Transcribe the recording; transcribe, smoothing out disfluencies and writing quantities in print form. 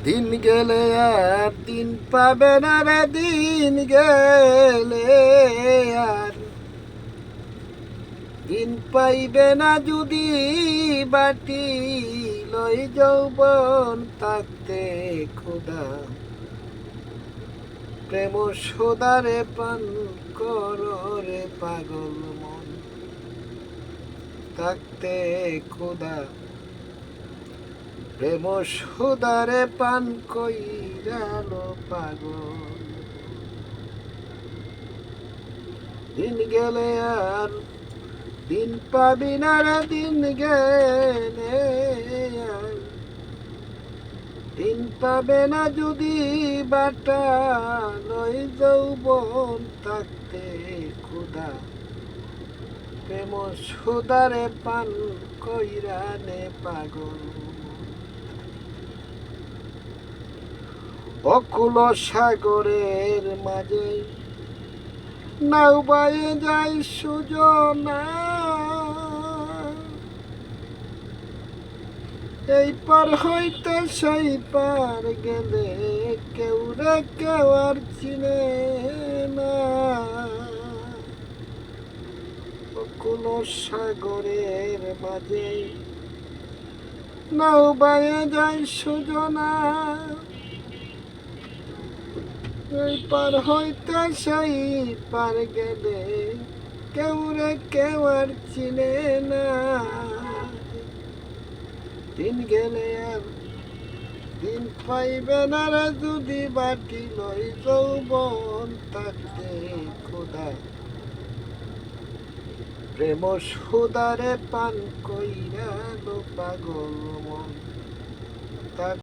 দিন গেলে আর দিন পাবে না রে, দিন গেলে আর দিন পাইবে না যদি বাটি লই যৌবন থাকতে খোদা প্রেম সোদারে পান কর রে পাগল মন থাকতে খোদা প্রেম সোদারে পান কইরালো পাগল। দিন গেলে আর দিন পাবি না রে, দিন গেলে আর দিন পাবে না যদি বাটা লই যৌবন থাকতে খোদা প্রেম সুদারে পান কইরা নে পাগল। অকুল সাগরের মাঝে নাও বাইয়ে যাই সুজনা, এই পার হইতে সেই পার গেলে কেউ রে কেউ আর চিনে না। অকুল সাগরের মাঝে নাও বাইয়ে যায় সুজনা, এই পার হইতে সেই পার গেলে কেউ রে কেউ আর চিনে না। দিন গেলে আর দিন পাইবে না রে যদি বাটি লই যৌবন থাকতে খোদা প্রেম সুদারে পান কইরা লো পাগল মন।